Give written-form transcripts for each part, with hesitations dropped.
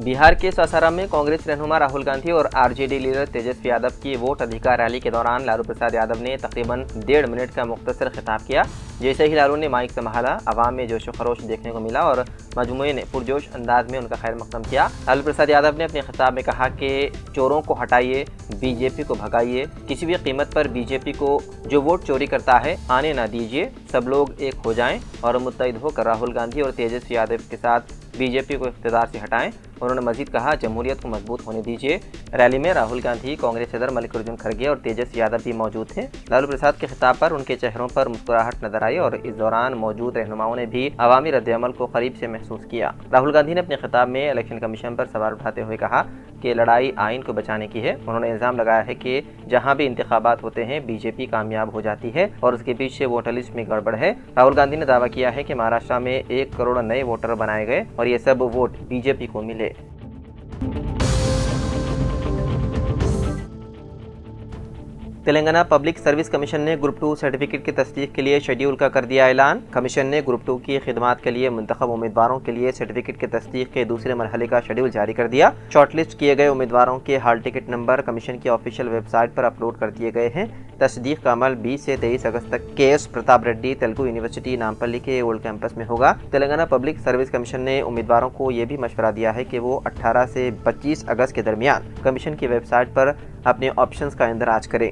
बिहार के सासाराम में कांग्रेस रहनुमा राहुल गांधी और आरजेडी लीडर तेजस्वी यादव की वोट अधिकार रैली के दौरान लालू प्रसाद यादव ने तकरीबन 1.5 मिनट का मुख्तसर खिताब किया। जैसे ही लालू ने माइक संभाला, आवाम में जोश खरोश देखने को मिला और मजमूए ने पुरजोश अंदाज में उनका खैर मकदम किया। लालू प्रसाद यादव ने अपने खिताब में कहा कि चोरों को हटाइए, बीजेपी को भगाइए, किसी भी कीमत पर बीजेपी को जो वोट चोरी करता है आने ना दीजिए, सब लोग एक हो जाएं और मुत्तहिद होकर राहुल गांधी और तेजस्वी यादव के साथ बीजेपी को इख्तिदार से हटाएं। उन्होंने मजीद कहा, जमहूरियत को मजबूत होने दीजिए। रैली में राहुल गांधी, कांग्रेस सदर मल्लिकार्जुन खड़गे और तेजस्वी यादव भी मौजूद थे। लालू प्रसाद के खिताब पर उनके चेहरों पर मुस्कुराहट नजर आई और इस दौरान मौजूद रहनुमाओं ने भी अवामी रद्द-ए-अमल को करीब से महसूस किया। राहुल गांधी ने अपने खिताब में इलेक्शन कमीशन पर सवाल उठाते हुए कहा कि लड़ाई आइन को बचाने की है। उन्होंने इल्जाम लगाया है कि जहां भी इंतखाबात होते हैं बीजेपी कामयाब हो जाती है और उसके पीछे वोटर लिस्ट में गड़बड़ है। राहुल गांधी ने दावा किया है कि महाराष्ट्र में 1 करोड़ नए वोटर बनाए गए और ये सब वोट बीजेपी को मिले। तेलंगाना पब्लिक सर्विस कमीशन ने ग्रुप 2 सर्टिफिकेट की तस्दीक के लिए शेड्यूल का कर दिया ऐलान। कमीशन ने ग्रुप 2 की खिदमात के लिए मुंतखब उम्मीदवारों के लिए सर्टिफिकेट की तस्दीक के दूसरे मरहले का शेड्यूल जारी कर दिया। शॉर्टलिस्ट किए गए उम्मीदवारों के हाल टिकट नंबर कमीशन की ऑफिशियल वेबसाइट पर अपलोड कर दिए गए हैं। तस्दीक का अमल 20 से 23 अगस्त तक KS प्रताप रेड्डी तेलुगु यूनिवर्सिटी नामपल्ली के ओल्ड कैंपस में होगा। तेलंगाना पब्लिक सर्विस कमीशन ने उम्मीदवारों को यह भी मशवरा दिया है कि वो 18 से 25 अगस्त के दरमियान कमीशन की वेबसाइट पर अपने ऑप्शंस का इंदराज करें।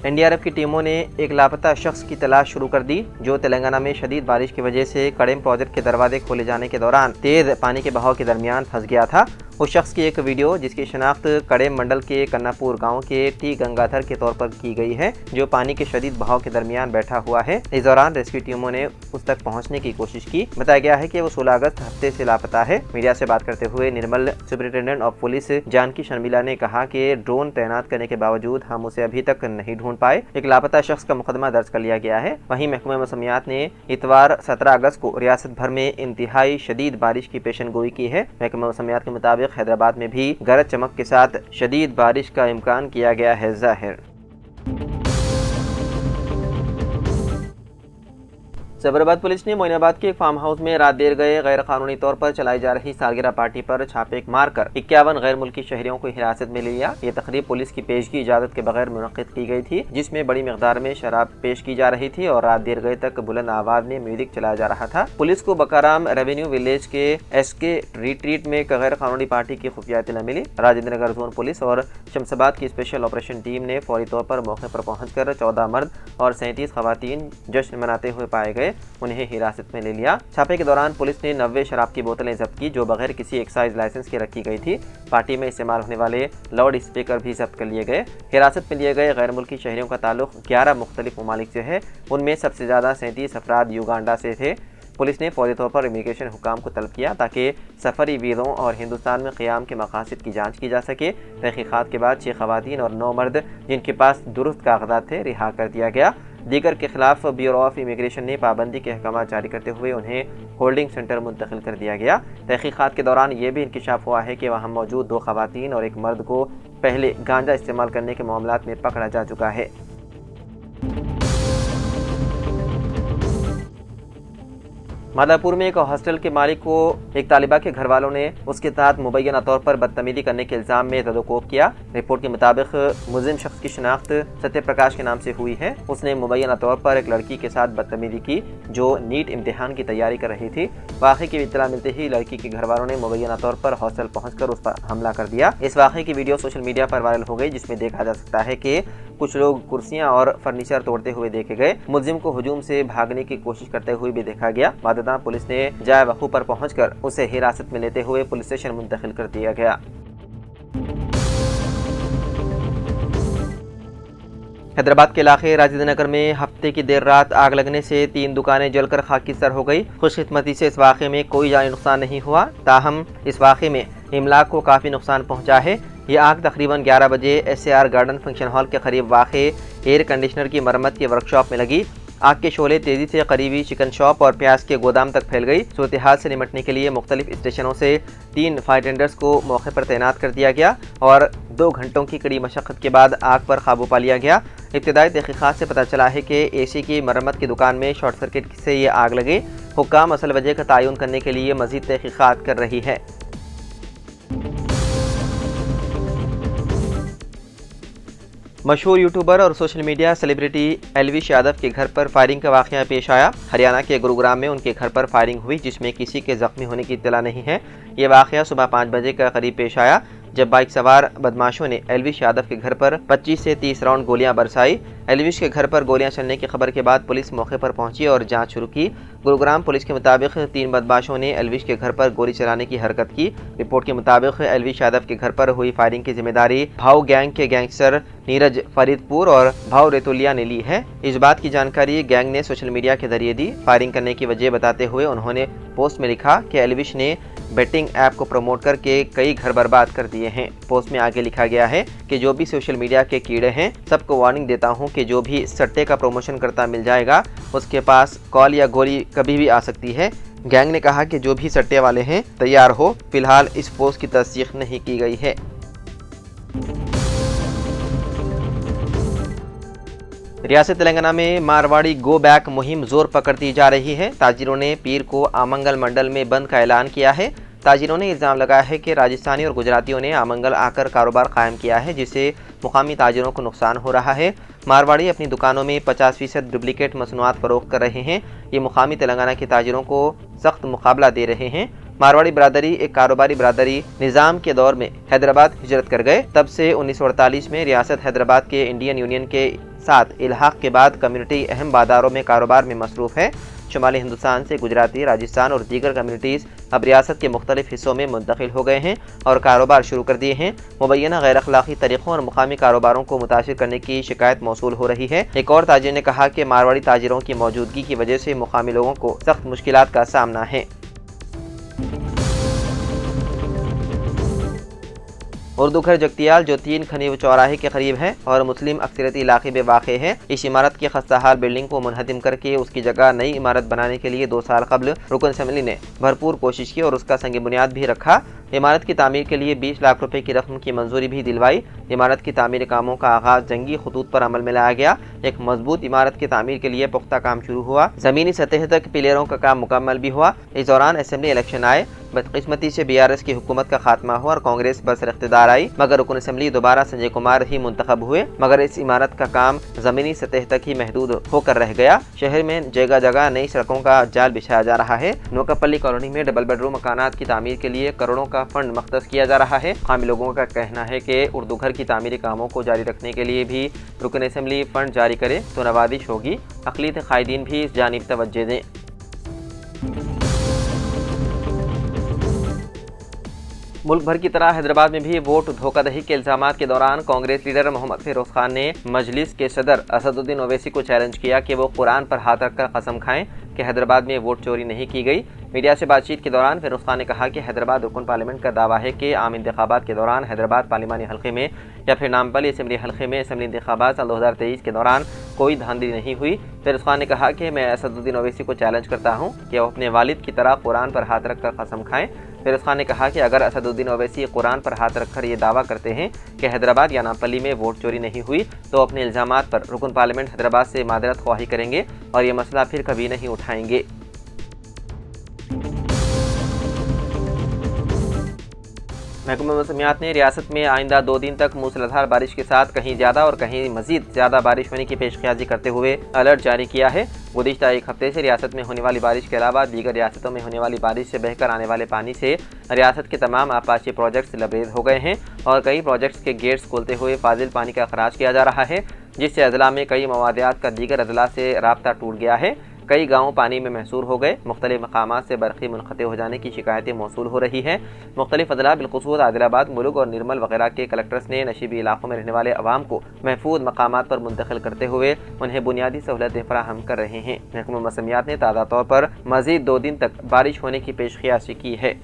NDRF की टीमों ने एक लापता शख्स की तलाश शुरू कर दी, जो तेलंगाना में शदीद बारिश की वजह से कड़ेम प्रोजेक्ट के दरवाजे खोले जाने के दौरान तेज पानी के बहाव के दरमियान फंस गया था। उस शख्स की एक वीडियो, जिसकी शनाख्त कड़ेम मंडल के कन्नापुर गांव के T गंगाधर के तौर पर की गई है, जो पानी के शदीद बहाव के दरमियान बैठा हुआ है। इस दौरान रेस्क्यू टीमों ने उस तक पहुंचने की कोशिश की। बताया गया है कि वो 16 अगस्त हफ्ते से लापता है। मीडिया से बात करते हुए Nirmal superintendent of police Janaki Sharmila ने कहा कि ड्रोन तैनात करने के बावजूद हम उसे अभी तक नहीं ढूंढ पाए। एक लापता शख्स का मुकदमा दर्ज कर लिया गया है। वहीं महकमा मौसमियात ने इतवार 17 अगस्त को रियासत भर में इंतहाई शदीद बारिश की पेशन गोई की है। महकमा मौसमियात के मुताबिक हैदराबाद में भी गरज चमक के साथ शदीद बारिश का इम्कान किया गया है जाहिर। जबराबाद पुलिस ने मोइनाबाद के एक फार्म हाउस में रात देर गए गैर कानूनी तौर पर चलाई जा रही सालगिरह पार्टी पर छापे मारकर 51 गैर मुल्की शहरियों को हिरासत में ले लिया। ये तकरीब पुलिस की पेशगी इजाजत के बगैर मुनक्किद की गई थी, जिसमें बड़ी मिकदार में शराब पेश की जा रही थी और रात देर गए तक बुलंद आवाज में म्यूजिक चलाया जा रहा था। पुलिस को बकाराम रेवेन्यू विलेज के SK रिट्रीट में एक गैर कानूनी पार्टी की खुफिया इत्तला मिली। राजेंद्र नगर जोन पुलिस और शमशाबाद की स्पेशल ऑपरेशन टीम ने फौरी तौर पर मौके पर पहुंचकर 14 मर्द और 37 खवातीन जश्न मनाते हुए पाए गए, उन्हें हिरासत में ले लिया। छापे के दौरान पुलिस ने 90 शराब की बोतलें जब्त की, जो बगैर किसी एक्साइज लाइसेंस के रखी गई थी। पार्टी में इस्तेमाल होने वाले लाउड स्पीकर भी जब्त कर लिए गए। हिरासत में लिए गए गैर मुल्की शहरियों का ताल्लुक 11 मुख्तलिफ ममालिक से है। उनमें सबसे ज़्यादा 37 अफराद युगांडा से थे। पुलिस ने फौरी तौर पर इमिग्रेशन हुकाम को तलब किया ताकि सफरी वीज़ों और हिंदुस्तान में क़याम के मकासद की जांच की जा सके। तहकीक़ात के बाद 6 खवातीन और 9 मर्द जिनके पास दुरुस्त कागजात थे रिहा कर दिया गया। दीगर के खिलाफ ब्यूरो ऑफ इमिग्रेशन ने पाबंदी के अहकाम जारी करते हुए उन्हें होल्डिंग सेंटर मुंतकिल कर दिया गया। तहकीक़ात के दौरान ये भी इंकिशाफ हुआ है कि वहाँ मौजूद 2 खवातीन और 1 मर्द को पहले गांजा इस्तेमाल करने के मामलात में पकड़ा जा चुका है। मादापुर में एक हॉस्टल के मालिक को एक तालिबा के घर वालों ने उसके साथ मुबैना तौर पर बदतमीजी करने के इल्जाम में ज़दोकोब किया। रिपोर्ट के मुताबिक मुलजिम शख्स की शनाख्त सत्य प्रकाश के नाम से हुई है। उसने मुबैना तौर पर एक लड़की के साथ बदतमीजी की जो नीट इम्तिहान की तैयारी कर रही थी। वाक़े की इत्तला मिलते ही लड़की के घर वालों ने मुबैना तौर पर हॉस्टल पहुंचकर उस पर हमला कर दिया। इस वाक़े की वीडियो सोशल मीडिया पर वायरल हो गई, जिसमें देखा जा सकता है कि कुछ लोग कुर्सियां और फर्नीचर तोड़ते हुए देखे गए। मुलजिम को हुजूम से भागने की कोशिश करते हुए भी देखा गया। बाददां पुलिस ने जाए वक़ू पर पहुंचकर उसे हिरासत में लेते हुए पुलिस स्टेशन मुंतकिल कर दिया गया। हैदराबाद के इलाके राजेंद्र नगर में हफ्ते की देर रात आग लगने से 3 दुकानें जलकर खाकिस्तार हो गई। खुशकिस्मती से इस वाक़े में कोई जानी नुकसान नहीं हुआ, ताहम इस वाक़े में इमलाक को काफ़ी नुकसान पहुंचा है। ये आग तकरीबन 11 बजे SAR गार्डन फंक्शन हॉल के करीब वाक़े एयर कंडीशनर की मरम्मत की वर्कशॉप में लगी। आग के शोले तेजी से करीबी चिकन शॉप और प्याज के गोदाम तक फैल गई। सूरत हाल से निपटने के लिए मुख्तलिफ स्टेशनों से 3 फायर टेंडर्स को मौके पर तैनात कर दिया गया और 2 घंटों की कड़ी मशक्क़त के बाद आग पर काबू पा लिया गया। इब्तिदाई तहक़ीक़ात से पता चला है कि एसी की मरम्मत की दुकान में शॉर्ट सर्किट से ये आग लगी। हुक्काम असल वजह का तयन करने के लिए मज़ीद तहक़ीक़ात कर रही है। मशहूर यूट्यूबर और social media celebrity Elvish Yadav के घर पर फायरिंग का वाक़या पेश आया। हरियाणा के गुरुग्राम में उनके घर पर फायरिंग हुई, जिसमें किसी के ज़ख्मी होने की इत्तला नहीं है। ये वाक़या सुबह 5 बजे के करीब पेश आया, जब बाइक सवार बदमाशों ने एल्विश यादव के घर पर 25 से 30 राउंड गोलियां बरसाई। एल्विश के घर पर गोलियां चलने की खबर के बाद पुलिस मौके पर पहुंची और जांच शुरू की। गुरुग्राम पुलिस के मुताबिक 3 बदमाशों ने एल्विश के घर पर गोली चलाने की हरकत की। रिपोर्ट के मुताबिक एल्विश यादव के घर पर हुई फायरिंग की जिम्मेदारी भाव गैंग के गैंगस्टर नीरज फरीदपुर और भाव रेतुलिया ने ली है। इस बात की जानकारी गैंग ने सोशल मीडिया के जरिए दी। फायरिंग करने की वजह बताते हुए उन्होंने पोस्ट में लिखा कि एल्विश ने बेटिंग ऐप को प्रमोट करके कई घर बर्बाद कर दिए हैं। पोस्ट में आगे लिखा गया है कि जो भी सोशल मीडिया के कीड़े हैं, सबको वार्निंग देता हूं कि जो भी सट्टे का प्रमोशन करता मिल जाएगा, उसके पास कॉल या गोली कभी भी आ सकती है। गैंग ने कहा कि जो भी सट्टे वाले हैं तैयार हो। फिलहाल इस पोस्ट की तस्दीक नहीं की गई है। रियासत तेलंगाना में मारवाड़ी गो बैक मुहिम जोर पकड़ती जा रही है। ताजिरों ने पीर को आमंगल मंडल में बंद का ऐलान किया है। ताजिरों ने इल्ज़ाम लगाया है कि राजस्थानी और गुजरातियों ने आमंगल आकर कारोबार कायम किया है, जिससे मुकामी ताजिरों को नुकसान हो रहा है। मारवाड़ी अपनी दुकानों में 50% डुप्लीकेट मसनूआत फरोख्त कर रहे हैं। ये मुकामी तेलंगाना के ताजिरों को सख्त मुकाबला दे रहे हैं। मारवाड़ी बरादरी एक कारोबारी बरादरी निज़ाम के दौर में हैदराबाद हिजरत कर गए। तब से 1948 में रियासत हैदराबाद के इंडियन यूनियन के साथ इल्हाक के बाद कम्युनिटी अहम बाजारों में कारोबार में मसरूफ़ है। शुमाली हिंदुस्तान से गुजराती, राजस्थान और दीगर कम्युनिटीज़ अब रियासत के मुख्तलिफ हिस्सों में मुंतकिल हो गए हैं और कारोबार शुरू कर दिए हैं। मुबैना गैर अखलाकी तरीक़ों और मुकामी कारोबारों को मुतासिर करने की शिकायत मौसूल हो रही है। एक और ताजिर ने कहा कि मारवाड़ी ताजिरों की मौजूदगी की वजह से मुकामी लोगों को सख्त मुश्किलात का सामना है। उर्दू घर जगतियाल, जो 3 खनीव चौराहे के करीब है और मुस्लिम अक्सरियती इलाके में वाक़े है, इस इमारत की खस्ताहाल बिल्डिंग को मुनहदिम करके उसकी जगह नई इमारत बनाने के लिए 2 साल कबल रुकन असम्बली ने भरपूर कोशिश की और उसका संग बुनियाद भी रखा। इमारत की तामीर के लिए 20 लाख रुपए की रकम की मंजूरी भी दिलवाई। इमारत की तामीर कामों का आगाज जंगी खतूत पर अमल में लाया गया। एक मजबूत इमारत की तामीर के लिए पुख्ता काम शुरू हुआ। ज़मीनी सतह तक पिलरों का काम मुकम्मल भी हुआ। इस दौरान असम्बली इलेक्शन आए। बदकिस्मती से BRS की हुकूमत का खात्मा हुआ और कांग्रेस बरसर इख्तिदार आई, मगर रुकन असम्बली दोबारा संजय कुमार ही मुंतखब हुए। मगर इस इमारत का काम ज़मीनी सतह तक ही महदूद होकर रह गया। शहर में जगह जगह नई सड़कों का जाल बिछाया जा रहा है। नोकापल्ली कॉलोनी में डबल बेडरूम मकानात की तामीर के लिए करोड़ों का फंड मख्तस किया जा रहा है। हामी लोगों का कहना है कि उर्दू घर की तामीरी कामों को जारी रखने के लिए भी रुकन असम्बली फंड जारी करे तो नवाजिश होगी। अक़लियत कायदीन भी इस जानिब तवज्जो दें। मुल्क भर की तरह हैदराबाद में भी वोट धोखाधड़ी के इल्जामात के दौरान कांग्रेस लीडर मोहम्मद फिरोज खान ने मजलिस के सदर असदुद्दीन ओवैसी को चैलेंज किया कि वो कुरान पर हाथ रखकर कसम खाएं कि हैदराबाद में वोट चोरी नहीं की गई। मीडिया से बातचीत के दौरान फिरोज खान ने कहा कि हैदराबाद रुकन पार्लियामेंट का दावा है कि आम इंतखाबात के दौरान हैदराबाद पार्लिमानी हल्के में या फिर नामपल्ली असम्बली हल्के में असम्बली इंतखाबात साल 2023 के दौरान कोई धांधली नहीं हुई। फिरोज खान ने कहा कि मैं असदुद्दीन ओवैसी को चैलेंज करता हूं कि वो अपने वालिद की तरह कुरान पर हाथ रखकर कसम खाएं। फिरोज खान ने कहा कि अगर असदुद्दीन ओवैसी कुरान पर हाथ रखकर ये दावा करते हैं कि हैदराबाद या नामपल्ली में वोट चोरी नहीं हुई, तो अपने इल्जामात पर रुकन पार्लियामेंट हैदराबाद से मादरत ख्वाही करेंगे और ये मसला फिर कभी नहीं उठाएंगे। महकमा मौसमियात ने रियासत में आइंदा 2 दिन तक मूसलाधार बारिश के साथ कहीं ज़्यादा और कहीं मज़ीद ज़्यादा बारिश होने की पेशकयाजी करते हुए अलर्ट जारी किया है। गुज़िश्ता एक हफ्ते से रियासत में होने वाली बारिश के अलावा दीगर रियासतों में होने वाली बारिश से बहकर आने वाले पानी से रियासत के तमाम आपाशी प्रोजेक्ट्स लबरेज हो गए हैं और कई प्रोजेक्ट्स के गेट्स खोलते हुए फाजिल पानी का अखराज किया जा रहा है, जिससे अजला में कई मवादियात का दीगर अजला से राब्ता टूट गया है। कई गाँव पानी में महसूर हो गए। मुख्तलिफ मकामात से बरक़ी मुनक़ते हो जाने की शिकायतें मौसूल हो रही हैं। मुख्तलिफ अजला बिलख़ुसूस आदिलाबाद, मुलुग और निर्मल वगैरह के कलेक्टर्स ने नशीबी इलाकों में रहने वाले अवाम को महफूज मकामात पर मुंतकिल करते हुए उन्हें बुनियादी सहूलतें फराहम कर रहे हैं। महकमा मौसमियात ने ताज़ा तौर पर मज़ीद 2 दिन तक बारिश होने की पेशकयाशी की है।